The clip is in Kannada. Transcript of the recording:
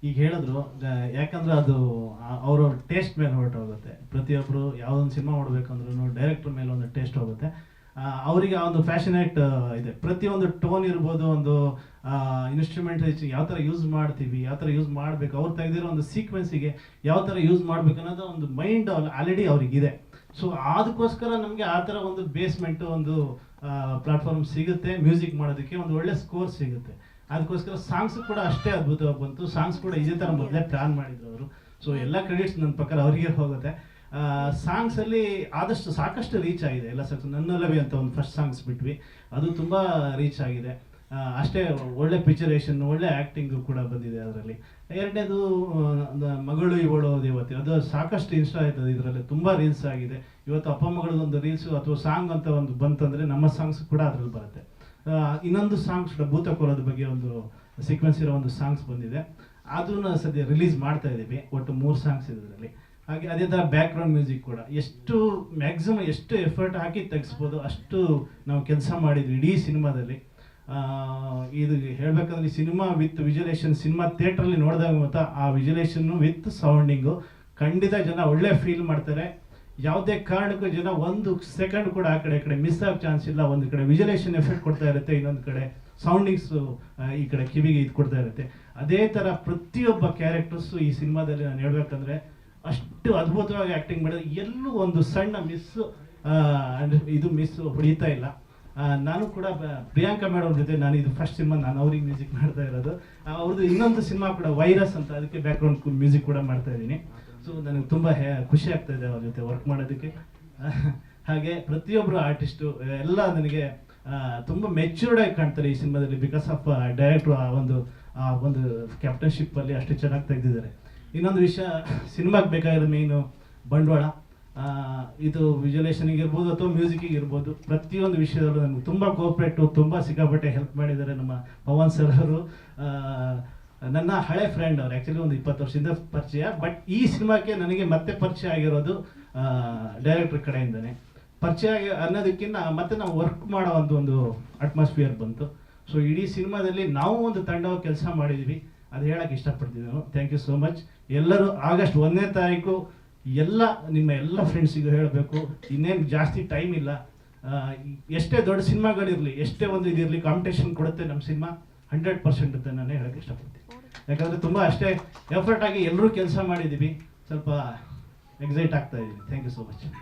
ಈಗ ಹೇಳಿದ್ರು ಯಾಕಂದ್ರೆ ಅದು ಅವ್ರವ್ರ ಟೇಸ್ಟ್ ಮೇಲೆ ಹೊರಟೋಗುತ್ತೆ. ಪ್ರತಿಯೊಬ್ಬರು ಯಾವುದೊಂದು ಸಿನಿಮಾ ನೋಡ್ಬೇಕಂದ್ರೂ ಡೈರೆಕ್ಟರ್ ಮೇಲೆ ಒಂದು ಟೇಸ್ಟ್ ಹೋಗುತ್ತೆ. ಅವರಿಗೆ ಒಂದು ಫ್ಯಾಷನೇಟ್ ಇದೆ. ಪ್ರತಿಯೊಂದು ಟೋನ್ ಇರ್ಬೋದು, ಒಂದು ಇನ್ಸ್ಟ್ರೂಮೆಂಟ್ ಯಾವ ಥರ ಯೂಸ್ ಮಾಡ್ತೀವಿ, ಯಾವ ಥರ ಯೂಸ್ ಮಾಡಬೇಕು, ಅವ್ರು ತೆಗೆದಿರೋ ಒಂದು ಸೀಕ್ವೆನ್ಸಿಗೆ ಯಾವ ಥರ ಯೂಸ್ ಮಾಡಬೇಕು ಅನ್ನೋದು ಒಂದು ಮೈಂಡ್ ಆಲ್ರೆಡಿ ಅವ್ರಿಗಿದೆ. ಸೊ ಅದಕ್ಕೋಸ್ಕರ ನಮಗೆ ಆ ಥರ ಒಂದು ಬೇಸ್ಮೆಂಟು, ಒಂದು ಪ್ಲಾಟ್ಫಾರ್ಮ್ ಸಿಗುತ್ತೆ. ಮ್ಯೂಸಿಕ್ ಮಾಡೋದಕ್ಕೆ ಒಂದು ಒಳ್ಳೆ ಸ್ಕೋರ್ ಸಿಗುತ್ತೆ. ಅದಕ್ಕೋಸ್ಕರ ಸಾಂಗ್ಸ್ ಕೂಡ ಅಷ್ಟೇ ಅದ್ಭುತವಾಗಿ ಬಂತು. ಸಾಂಗ್ಸ್ ಕೂಡ ಇದೇ ಥರ ಮೊದಲೇ ಪ್ಲಾನ್ ಮಾಡಿದ್ರು ಅವರು. ಸೊ ಎಲ್ಲ ಕ್ರೆಡಿಟ್ಸ್ ನನ್ನ ಪ್ರಕಾರ ಅವರಿಗೆ ಹೋಗುತ್ತೆ. ಸಾಂಗ್ಸಲ್ಲಿ ಆದಷ್ಟು ಸಾಕಷ್ಟು ರೀಚ್ ಆಗಿದೆ ಎಲ್ಲ ಸಾಂಗ್ಸ್. ನನ್ನಲ್ಲವೇ ಅಂತ ಒಂದು ಫಸ್ಟ್ ಸಾಂಗ್ಸ್ ಬಿಟ್ವಿ, ಅದು ತುಂಬ ರೀಚ್ ಆಗಿದೆ. ಅಷ್ಟೇ ಒಳ್ಳೆ ಪಿಕ್ಚರೇಷನ್, ಒಳ್ಳೆ ಆ್ಯಕ್ಟಿಂಗು ಕೂಡ ಬಂದಿದೆ ಅದರಲ್ಲಿ. ಎರಡನೇದು ಮಗಳು ಇವಳು ದೇವತೆ, ಅದು ಸಾಕಷ್ಟು ಇನ್ಸ್ಟಾ ಆಯ್ತದೆ. ಇದರಲ್ಲಿ ತುಂಬ ರೀಲ್ಸ್ ಆಗಿದೆ. ಇವತ್ತು ಅಪ್ಪ ಮಗಳದೊಂದು ರೀಲ್ಸು ಅಥವಾ ಸಾಂಗ್ ಅಂತ ಒಂದು ಬಂತಂದರೆ ನಮ್ಮ ಸಾಂಗ್ಸ್ ಕೂಡ ಅದರಲ್ಲಿ ಬರುತ್ತೆ. ಇನ್ನೊಂದು ಸಾಂಗ್ಸ್ ಭೂತಕೋಲದ ಬಗ್ಗೆ ಒಂದು ಸೀಕ್ವೆನ್ಸ್ ಇರೋ ಒಂದು ಸಾಂಗ್ಸ್ ಬಂದಿದೆ, ಅದನ್ನು ಸದ್ಯ ರಿಲೀಸ್ ಮಾಡ್ತಾ ಇದ್ದೀವಿ. ಒಟ್ಟು 3 ಸಾಂಗ್ಸ್ ಇದೆ ಇದರಲ್ಲಿ. ಹಾಗೆ ಅದೇ ಥರ ಬ್ಯಾಕ್ಗ್ರೌಂಡ್ ಮ್ಯೂಸಿಕ್ ಕೂಡ ಎಷ್ಟು ಮ್ಯಾಕ್ಸಿಮಮ್ ಎಷ್ಟು ಎಫರ್ಟ್ ಹಾಕಿ ತೆಗಿಸ್ಬೋದು ಅಷ್ಟು ನಾವು ಕೆಲಸ ಮಾಡಿದ್ವಿ ಇಡೀ ಸಿನಿಮಾದಲ್ಲಿ. ಇದು ಹೇಳಬೇಕಂದ್ರೆ ಸಿನಿಮಾ ವಿತ್ ವಿಜುಲೇಷನ್, ಸಿನಿಮಾ ಥಿಯೇಟ್ರಲ್ಲಿ ನೋಡಿದಾಗ ಮತ್ತು ಆ ವಿಜುಲೇಷನ್ನು ವಿತ್ ಸೌಂಡಿಂಗು ಖಂಡಿತ ಜನ ಒಳ್ಳೆ ಫೀಲ್ ಮಾಡ್ತಾರೆ. ಯಾವುದೇ ಕಾರಣಕ್ಕೂ ಜನ ಒಂದು ಸೆಕೆಂಡ್ ಕೂಡ ಆ ಕಡೆ ಈ ಕಡೆ ಮಿಸ್ ಆಗೋ ಚಾನ್ಸ್ ಇಲ್ಲ. ಒಂದು ಕಡೆ ವಿಜುಲೇಷನ್ ಎಫೆಕ್ಟ್ ಕೊಡ್ತಾ ಇರುತ್ತೆ, ಇನ್ನೊಂದು ಕಡೆ ಸೌಂಡಿಂಗ್ಸು ಈ ಕಡೆ ಕಿವಿಗೆ ಇದು ಕೊಡ್ತಾ ಇರುತ್ತೆ. ಅದೇ ಥರ ಪ್ರತಿಯೊಬ್ಬ ಕ್ಯಾರೆಕ್ಟರ್ಸು ಈ ಸಿನಿಮಾದಲ್ಲಿ ನಾನು ಹೇಳ್ಬೇಕಂದ್ರೆ ಅಷ್ಟು ಅದ್ಭುತವಾಗಿ ಆ್ಯಕ್ಟಿಂಗ್ ಮಾಡಿದ್ರೆ ಎಲ್ಲೂ ಒಂದು ಸಣ್ಣ ಮಿಸ್ ಹೊಡಿತಾ ಇಲ್ಲ. ನಾನು ಕೂಡ ಪ್ರಿಯಾಂಕಾ ಮೇಡಮ್ ಜೊತೆ ನಾನು ಇದು ಫಸ್ಟ್ ಸಿನಿಮಾ ನಾನು ಅವ್ರಿಗೆ ಮ್ಯೂಸಿಕ್ ಮಾಡ್ತಾ ಇರೋದು. ಅವ್ರದ್ದು ಇನ್ನೊಂದು ಸಿನಿಮಾ ಕೂಡ ವೈರಸ್ ಅಂತ, ಅದಕ್ಕೆ ಬ್ಯಾಕ್ಗ್ರೌಂಡ್ ಮ್ಯೂಸಿಕ್ ಕೂಡ ಮಾಡ್ತಾ ಇದ್ದೀನಿ. ಸೊ ನನಗೆ ತುಂಬ ಖುಷಿ ಆಗ್ತಾ ಇದೆ ಅವ್ರ ಜೊತೆ ವರ್ಕ್ ಮಾಡೋದಕ್ಕೆ. ಹಾಗೆ ಪ್ರತಿಯೊಬ್ಬರು ಆರ್ಟಿಸ್ಟು ಎಲ್ಲ ನನಗೆ ತುಂಬ ಮೆಚ್ಯೂರ್ಡ್ ಆಗಿ ಕಾಣ್ತಾರೆ ಈ ಸಿನಿಮಾದಲ್ಲಿ. ಬಿಕಾಸ್ ಆಫ್ ಡೈರೆಕ್ಟ್ರು ಒಂದು ಕ್ಯಾಪ್ಟನ್ಶಿಪ್ಪಲ್ಲಿ ಅಷ್ಟು ಚೆನ್ನಾಗಿ ತೆಗೆದಿದ್ದಾರೆ. ಇನ್ನೊಂದು ವಿಷಯ, ಸಿನಿಮಾಗೆ ಬೇಕಾಗಿರೋ ಮೇಯ್ನು ಬಂಡವಾಳ. ಇದು ವಿಜುಲೇಷನಿಗೆ ಇರ್ಬೋದು ಅಥವಾ ಮ್ಯೂಸಿಕ್ಕಿಗೆ ಇರ್ಬೋದು, ಪ್ರತಿಯೊಂದು ವಿಷಯದಲ್ಲೂ ನನಗೆ ತುಂಬ ಕೋಆಪ್ರೇಟು, ತುಂಬ ಸಿಕ್ಕಾಪಟ್ಟೆ ಹೆಲ್ಪ್ ಮಾಡಿದ್ದಾರೆ ನಮ್ಮ ಪವನ್ ಸರ್ ಅವರು. ನನ್ನ ಹಳೆ ಫ್ರೆಂಡ್ ಅವರು, ಆ್ಯಕ್ಚುಲಿ ಒಂದು 20 ವರ್ಷದಿಂದ ಪರಿಚಯ. ಬಟ್ ಈ ಸಿನಿಮಾಕ್ಕೆ ನನಗೆ ಮತ್ತೆ ಪರಿಚಯ ಆಗಿರೋದು ಡೈರೆಕ್ಟರ್ ಕಡೆಯಿಂದನೇ. ಪರಿಚಯ ಅನ್ನೋದಕ್ಕಿಂತ ಮತ್ತೆ ನಾವು ವರ್ಕ್ ಮಾಡೋ ಒಂದು ಅಟ್ಮಾಸ್ಫಿಯರ್ ಬಂತು. ಸೊ ಇಡೀ ಸಿನಿಮಾದಲ್ಲಿ ನಾವು ಒಂದು ತಂಡವಾಗಿ ಕೆಲಸ ಮಾಡಿದ್ವಿ, ಅದು ಹೇಳಕ್ಕೆ ಇಷ್ಟಪಡ್ತೀನಿ ನಾನು. Thank you so much. ಎಲ್ಲರೂ ಆಗಸ್ಟ್ 1ನೇ ತಾರೀಕು ಎಲ್ಲ ನಿಮ್ಮ ಎಲ್ಲ ಫ್ರೆಂಡ್ಸಿಗೂ ಹೇಳಬೇಕು, ಇನ್ನೇನು ಜಾಸ್ತಿ ಟೈಮ್ ಇಲ್ಲ. ಎಷ್ಟೇ ದೊಡ್ಡ ಸಿನಿಮಾಗಳಿರಲಿ, ಎಷ್ಟೇ ಒಂದು ಇದಿರಲಿ, ಕಾಂಪಿಟೇಷನ್ ಕೊಡುತ್ತೆ ನಮ್ಮ ಸಿನಿಮಾ 100% ಅಂತ ನಾನು ಹೇಳಕ್ಕೆ ಇಷ್ಟಪಡ್ತೀನಿ. ಯಾಕಂದರೆ ತುಂಬ ಅಷ್ಟೇ ಎಫರ್ಟ್ ಆಗಿ ಎಲ್ಲರೂ ಕೆಲಸ ಮಾಡಿದ್ದೀವಿ. ಸ್ವಲ್ಪ ಎಕ್ಸೈಟ್ ಆಗ್ತಾ ಇದ್ದೀನಿ. Thank you so much.